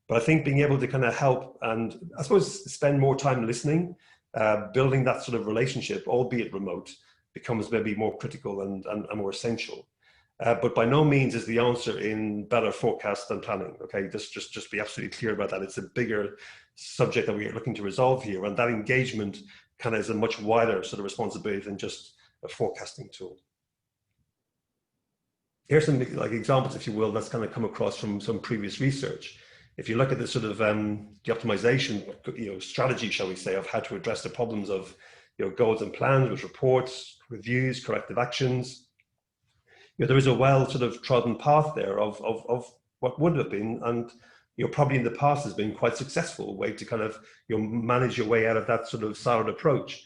But I think being able to kind of help and, I suppose, spend more time listening, building that sort of relationship, albeit remote, becomes maybe more critical and more essential. But by no means is the answer in better forecast and planning. Okay, just be absolutely clear about that. It's a bigger subject that we are looking to resolve here, and that engagement kind of is a much wider sort of responsibility than just a forecasting tool. Here's some like examples, if you will, that's kind of come across from some previous research. If you look at the sort of the optimization, you know, strategy, shall we say, of how to address the problems of, you know, goals and plans with reports, reviews, corrective actions. You know, there is a well sort of trodden path there of what would have been, and, you know, probably in the past has been quite successful way to kind of, you know, manage your way out of that sort of siloed approach.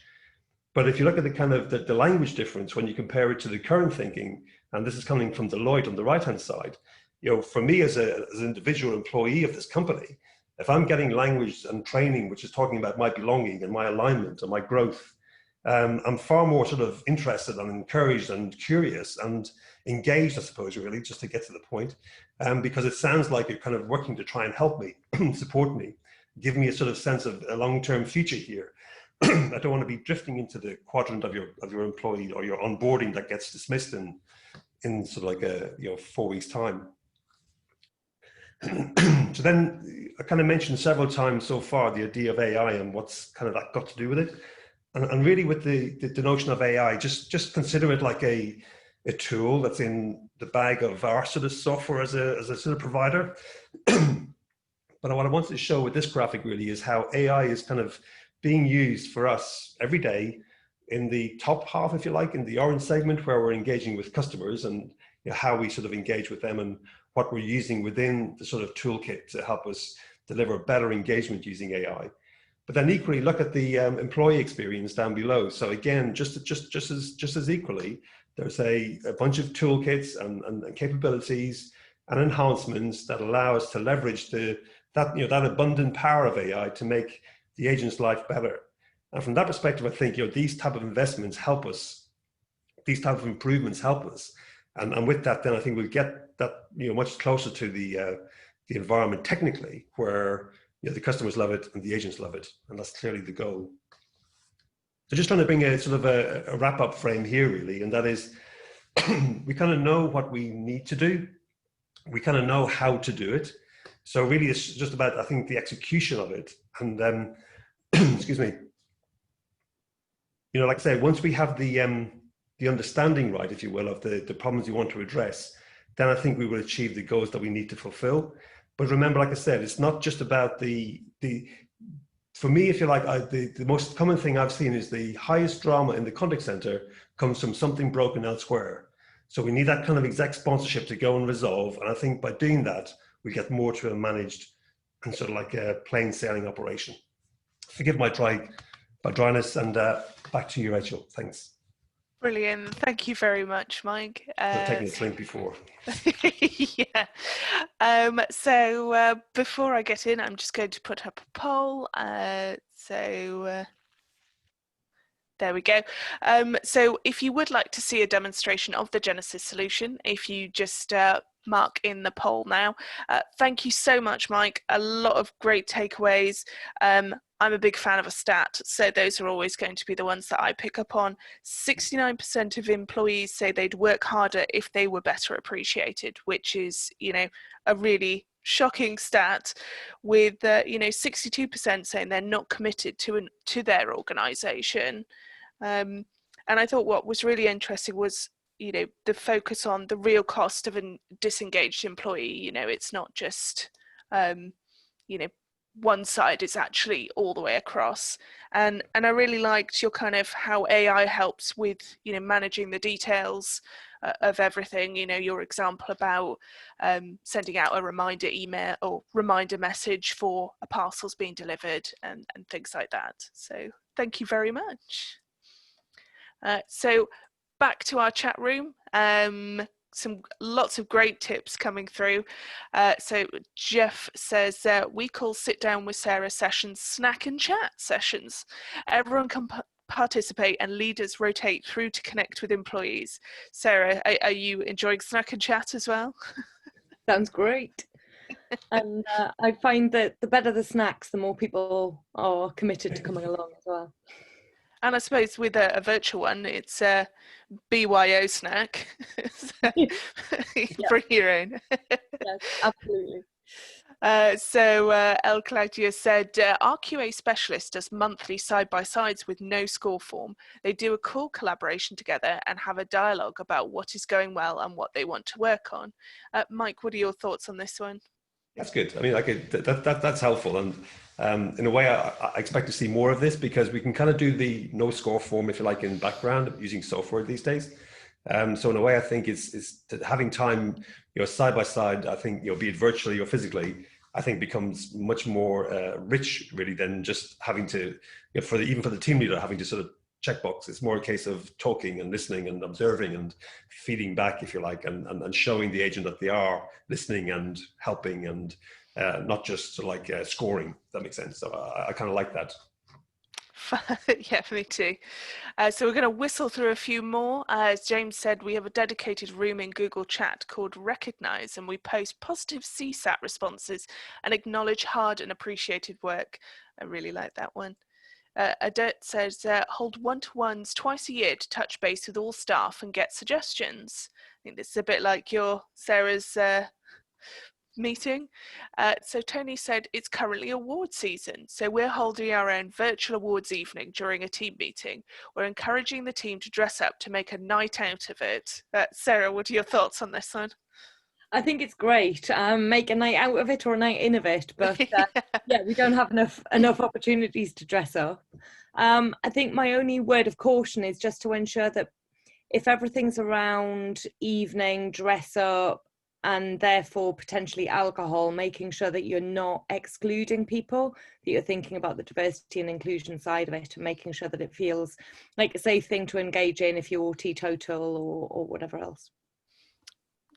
But if you look at the kind of the language difference when you compare it to the current thinking, and this is coming from Deloitte on the right-hand side, you know, for me as an individual employee of this company, if I'm getting language and training which is talking about my belonging and my alignment and my growth, I'm far more sort of interested and encouraged and curious and engaged, I suppose, really, just to get to the point, because it sounds like you're kind of working to try and help me, support me, give me a sort of sense of a long-term future here. I don't want to be drifting into the quadrant of your employee or your onboarding that gets dismissed in sort of like a, you know, 4 weeks' time. So then I kind of mentioned several times so far the idea of AI and what's kind of that got to do with it. And really with the notion of AI, just consider it like a tool that's in the bag of our sort of software as a sort of provider. But what I wanted to show with this graphic really is how AI is kind of being used for us every day in the top half, if you like, in the orange segment where we're engaging with customers and, how we sort of engage with them and what we're using within the sort of toolkit to help us deliver better engagement using AI. But then equally look at the employee experience down below. So again, just as equally, there's a bunch of toolkits and capabilities and enhancements that allow us to leverage that abundant power of AI to make the agent's life better. And from that perspective, I think these type of investments help us. These type of improvements help us. And with that, then I think we'll get that much closer to the environment technically, where the customers love it and the agents love it, and that's clearly the goal. So just trying to bring a sort of a wrap-up frame here, really, and that is we kind of know what we need to do. We kind of know how to do it. So really, it's just about, I think, the execution of it. And excuse me. Like I say, once we have the understanding right, if you will, of the problems you want to address, then I think we will achieve the goals that we need to fulfill. But remember, like I said, it's not just about for me, if you like, the most common thing I've seen is the highest drama in the contact center comes from something broken elsewhere. So we need that kind of exec sponsorship to go and resolve. And I think by doing that, we get more to a managed and sort of like a plain sailing operation. Forgive my dryness, and back to you, Rachel. Thanks. Brilliant. Thank you very much, Mike. I've taken a drink before. Yeah. So before I get in, I'm just going to put up a poll. There we go. So if you would like to see a demonstration of the Genesis solution, if you just mark in the poll now. Thank you so much, Mike. A lot of great takeaways. I'm a big fan of a stat, so those are always going to be the ones that I pick up on. 69% of employees say they'd work harder if they were better appreciated, which is, a really shocking stat, with 62% saying they're not committed to their organisation. And I thought what was really interesting was, the focus on the real cost of a disengaged employee. It's not just, one side, is actually all the way across. And I really liked your kind of how AI helps with, managing the details of everything. Your example about sending out a reminder email or reminder message for a parcel's being delivered and things like that. So thank you very much. So back to our chat room. Lots of great tips coming through. So Jeff says, we call sit down with Sarah sessions snack and chat sessions. Everyone can participate and leaders rotate through to connect with employees. Sarah, are you enjoying snack and chat as well? Sounds great. And I find that the better the snacks, the more people are committed to coming along as well. And I suppose with a virtual one, it's a BYO snack. So bring your own. Yes, absolutely. So El Claudia said, our QA specialist does monthly side-by-sides with no score form. They do a cool collaboration together and have a dialogue about what is going well and what they want to work on. Mike, what are your thoughts on this one? That's good. I mean, that's helpful. And in a way, I expect to see more of this, because we can kind of do the no score form, if you like, in background using software these days. So in a way, I think it's having time, side by side. I think, be it virtually or physically, I think becomes much more rich, really, than just having to, even for the team leader, having to sort of checkbox. It's more a case of talking and listening and observing and feeding back, if you like, and showing the agent that they are listening and helping, and not just sort of like scoring. If that makes sense. So I kind of like that. Yeah, me too. So we're going to whistle through a few more. As James said, we have a dedicated room in Google Chat called Recognize, and we post positive CSAT responses and acknowledge hard and appreciated work. I really like that one. Adet says, hold one-to-ones twice a year to touch base with all staff and get suggestions. I think this is a bit like Sarah's meeting. So Tony said, it's currently award season, so we're holding our own virtual awards evening during a team meeting. We're encouraging the team to dress up to make a night out of it. Sarah, what are your thoughts on this one? I think it's great. Make a night out of it or a night in of it, but yeah, we don't have enough opportunities to dress up. I think my only word of caution is just to ensure that if everything's around evening dress up and therefore potentially alcohol, making sure that you're not excluding people, that you're thinking about the diversity and inclusion side of it, and making sure that it feels like a safe thing to engage in if you're teetotal or whatever else.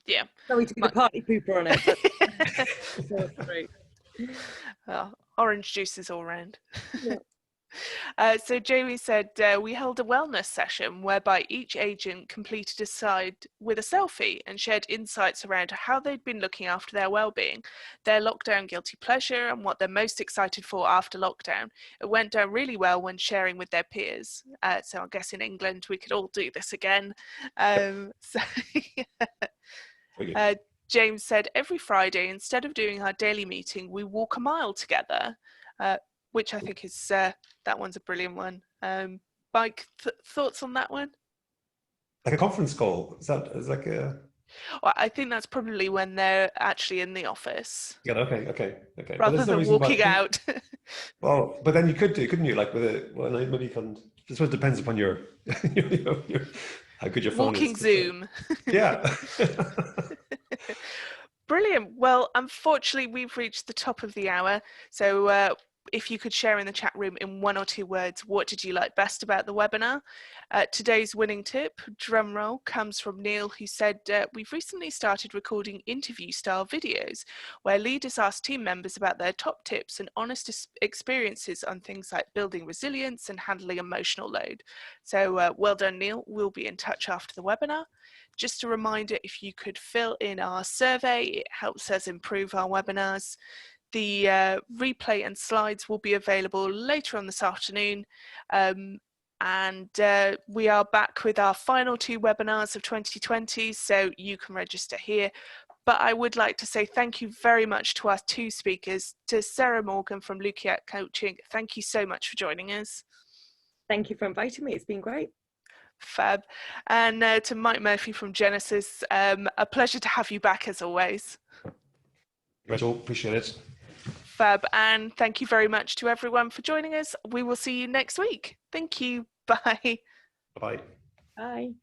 Yeah. Sorry to be the party pooper on it, but that's great. Orange juice is all round. Yeah. So Jamie said, we held a wellness session whereby each agent completed a slide with a selfie and shared insights around how they'd been looking after their well-being, their lockdown guilty pleasure, and what they're most excited for after lockdown. It went down really well when sharing with their peers. So I guess in England we could all do this again. James said, every Friday, instead of doing our daily meeting, we walk a mile together, which I think is, that one's a brilliant one. Mike, thoughts on that one? Like a conference call? Is like a... Well, I think that's probably when they're actually in the office. Yeah, okay. Rather than walking out. Well, but then you could do, couldn't you? Like with a, well, maybe you can, this one depends upon your, how good your phone is. Walking Zoom. Yeah. Brilliant. Well, unfortunately, we've reached the top of the hour. So if you could share in the chat room in 1 or 2 words, what did you like best about the webinar? Today's winning tip, drum roll, comes from Neil, who said, we've recently started recording interview-style videos where leaders ask team members about their top tips and honest experiences on things like building resilience and handling emotional load. So well done, Neil. We'll be in touch after the webinar. Just a reminder, if you could fill in our survey, it helps us improve our webinars. The replay and slides will be available later on this afternoon. And we are back with our final 2 webinars of 2020, so you can register here. But I would like to say thank you very much to our 2 speakers, to Sarah Morgan from Lukiat Coaching. Thank you so much for joining us. Thank you for inviting me. It's been great. Fab. And to Mike Murphy from Genesis, a pleasure to have you back as always. Rachel, appreciate it. Fab. And thank you very much to everyone for joining us. We will see you next week. Thank you. Bye. Bye-bye. Bye.